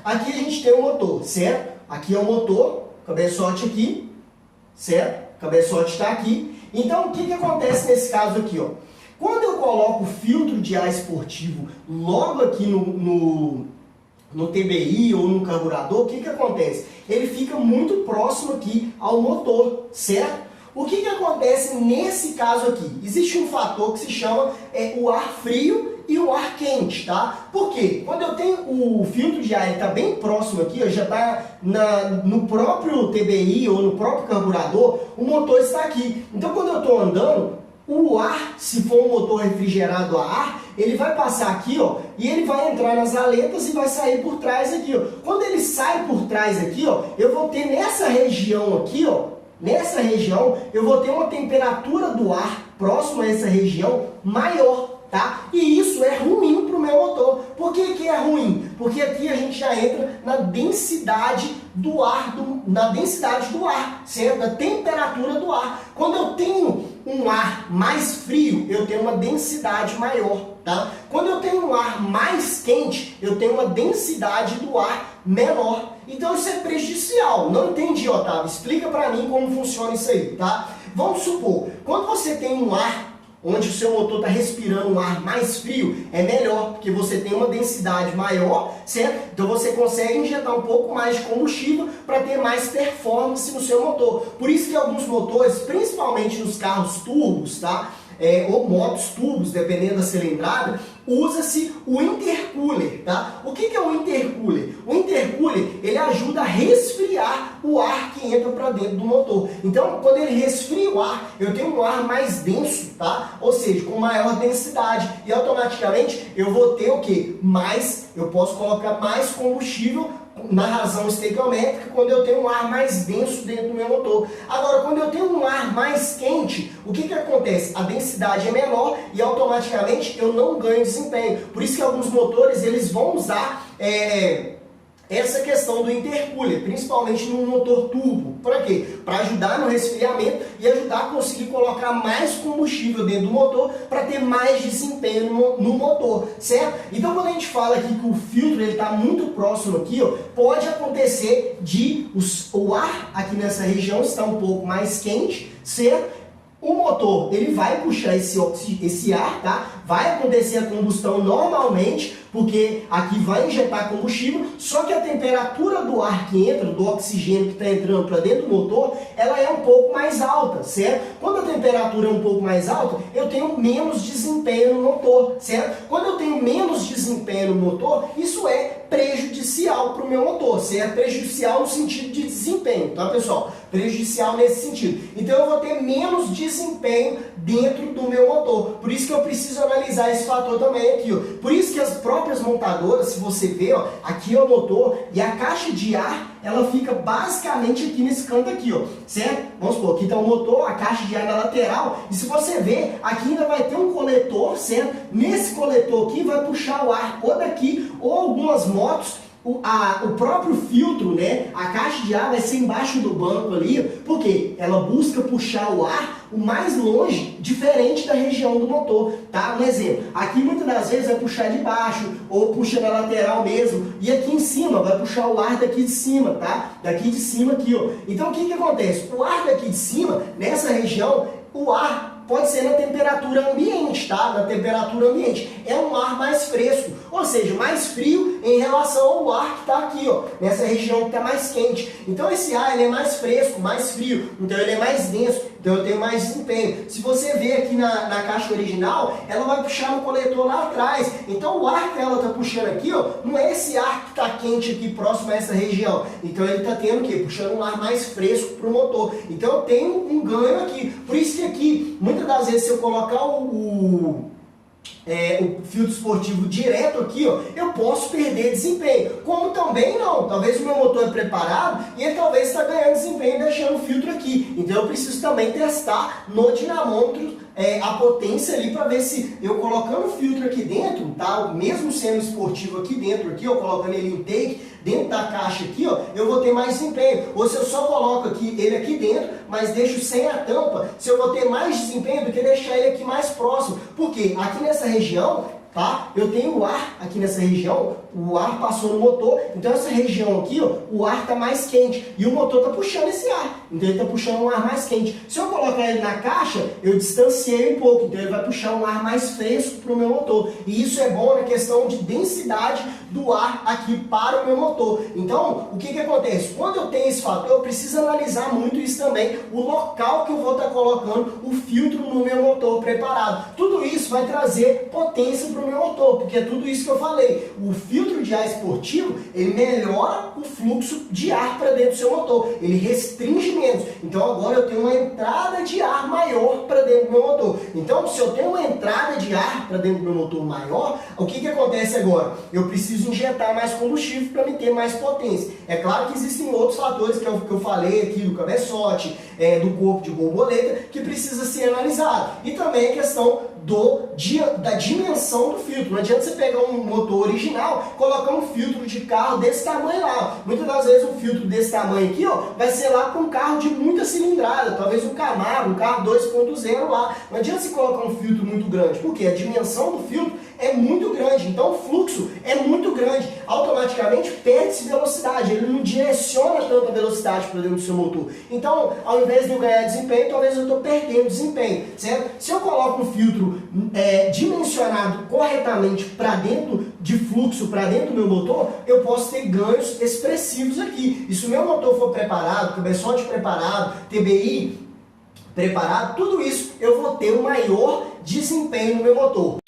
Aqui a gente tem o motor, certo? Aqui é o motor, cabeçote aqui, certo? Cabeçote está aqui. Então, o que acontece nesse caso aqui, ó? Quando eu coloco o filtro de ar esportivo logo aqui no TBI ou no carburador, o que acontece? Ele fica muito próximo aqui ao motor, certo? O que acontece nesse caso aqui? Existe um fator que se chama o ar frio e o ar quente, tá? Por quê? Quando eu tenho o filtro de ar, ele está bem próximo aqui, ó, já está no próprio TBI ou no próprio carburador, o motor está aqui. Então, quando eu estou andando, o ar, se for um motor refrigerado a ar, ele vai passar aqui, ó, e ele vai entrar nas aletas e vai sair por trás aqui, ó. Quando ele sai por trás aqui, ó, eu vou ter nessa região aqui, ó, nessa região, eu vou ter uma temperatura do ar próxima a essa região maior, tá? E isso é ruim para o meu motor. Por que é ruim? Porque aqui a gente já entra na densidade do ar, certo? Da temperatura do ar. Quando eu tenho um ar mais frio, eu tenho uma densidade maior, tá? Quando eu tenho um ar mais quente, eu tenho uma densidade do ar menor. Então isso é prejudicial. Não entendi, Otávio? Explica para mim como funciona isso aí, tá? Vamos supor, quando você tem um ar onde o seu motor está respirando um ar mais frio, é melhor, porque você tem uma densidade maior, certo? Então você consegue injetar um pouco mais de combustível para ter mais performance no seu motor. Por isso que alguns motores, principalmente nos carros turbos, tá? Ou motos turbos, dependendo da cilindrada, usa-se o intercooler, tá? O que é o intercooler? O intercooler, ele ajuda a resfriar o ar que entra para dentro do motor. Então, quando ele resfria o ar, eu tenho um ar mais denso, tá? Ou seja, com maior densidade. E automaticamente eu vou ter o quê? Eu posso colocar mais combustível na razão estequiométrica quando eu tenho um ar mais denso dentro do meu motor. Agora, quando eu tenho um ar mais quente, o que acontece? A densidade é menor e automaticamente eu não ganho desempenho. Por isso que alguns motores eles vão usar essa questão do intercooler, principalmente no motor turbo. Para quê? Para ajudar no resfriamento e ajudar a conseguir colocar mais combustível dentro do motor para ter mais desempenho no motor, certo? Então, quando a gente fala aqui que o filtro está muito próximo aqui, ó, pode acontecer de o ar aqui nessa região estar um pouco mais quente, certo? O motor, ele vai puxar esse ar, tá? Vai acontecer a combustão normalmente, porque aqui vai injetar combustível, só que a temperatura do ar que entra, do oxigênio que está entrando para dentro do motor, ela é um pouco mais alta, certo? Quando a temperatura é um pouco mais alta, eu tenho menos desempenho no motor, certo? Quando eu tenho menos desempenho no motor, isso é prejudicial para o meu motor, certo? Prejudicial no sentido de desempenho, tá, pessoal? Prejudicial nesse sentido. Então eu vou ter menos desempenho dentro do meu motor. Por isso que eu preciso analisar esse fator também aqui, ó. Por isso que as próprias montadoras, se você ver, ó, aqui é o motor e a caixa de ar, ela fica basicamente aqui nesse canto aqui, ó, certo? Vamos supor, aqui está o motor, a caixa de ar na lateral, e se você ver, aqui ainda vai ter um coletor, certo? Nesse coletor aqui vai puxar o ar ou daqui, ou algumas motos, o próprio filtro, né? A caixa de ar vai ser embaixo do banco ali, porque ela busca puxar o ar o mais longe, diferente da região do motor, tá? Um exemplo, aqui muitas das vezes vai puxar de baixo, ou puxa na lateral mesmo, e aqui em cima vai puxar o ar daqui de cima, tá? Daqui de cima aqui, ó. Então o que acontece? O ar daqui de cima, nessa região, o ar pode ser na temperatura ambiente, tá? Na temperatura ambiente. É um ar mais fresco, ou seja, mais frio em relação ao ar que está aqui, ó, nessa região que está mais quente. Então esse ar ele é mais fresco, mais frio, então ele é mais denso, então eu tenho mais desempenho. Se você ver aqui na caixa original, ela vai puxar no coletor lá atrás. Então o ar que ela está puxando aqui, ó, não é esse ar que está quente aqui próximo a essa região. Então ele está tendo o quê? Puxando um ar mais fresco para o motor. Então eu tenho um ganho aqui. Por isso que aqui, muitas das vezes, se eu colocar o filtro esportivo direto aqui, ó, eu posso perder desempenho. Como também não, talvez o meu motor é preparado e ele talvez está ganhando desempenho deixando o filtro aqui. Então eu preciso também testar no dinamômetro a potência ali para ver se eu colocando o filtro aqui dentro, tá? Mesmo sendo esportivo aqui dentro, aqui, ó, colocando ele em take dentro da caixa aqui, ó, eu vou ter mais desempenho. Ou se eu só coloco ele aqui dentro, mas deixo sem a tampa, se eu vou ter mais desempenho do que deixar ele aqui mais próximo. Porque aqui nessa região tá? Eu tenho o ar aqui nessa região, o ar passou no motor, então essa região aqui, ó, o ar está mais quente e o motor está puxando esse ar, então ele está puxando um ar mais quente. Se eu colocar ele na caixa, eu distanciei um pouco, então ele vai puxar um ar mais fresco para o meu motor. E isso é bom na questão de densidade do ar aqui para o meu motor. Então, o que acontece? Quando eu tenho esse fator, eu preciso analisar muito isso também, o local que eu vou estar colocando o filtro no meu motor preparado. Tudo isso vai trazer potência para o meu motor, porque é tudo isso que eu falei. O filtro de ar esportivo, ele melhora o fluxo de ar para dentro do seu motor, ele restringe menos. Então agora eu tenho uma entrada de ar maior para dentro do meu motor. Então, se eu tenho uma entrada de ar para dentro do meu motor maior, o que acontece agora? Eu preciso injetar mais combustível para me ter mais potência. É claro que existem outros fatores que eu falei aqui do cabeçote, do corpo de borboleta, que precisa ser analisado. E também a questão da dimensão do filtro. Não adianta você pegar um motor original, colocar um filtro de carro desse tamanho lá. Muitas das vezes um filtro desse tamanho aqui, ó, vai ser lá com um carro de muita cilindrada, talvez um Camaro, um carro 2.0 lá. Não adianta você colocar um filtro muito grande, porque a dimensão do filtro é muito grande, então o fluxo é muito grande, automaticamente perde-se velocidade, ele não direciona tanta velocidade para dentro do seu motor. Então, ao invés de eu ganhar desempenho, talvez eu estou perdendo desempenho, certo? Se eu coloco um filtro dimensionado corretamente para dentro de fluxo, para dentro do meu motor, eu posso ter ganhos expressivos aqui. E se o meu motor for preparado, cabeçote preparado, TBI preparado, tudo isso eu vou ter um maior desempenho no meu motor.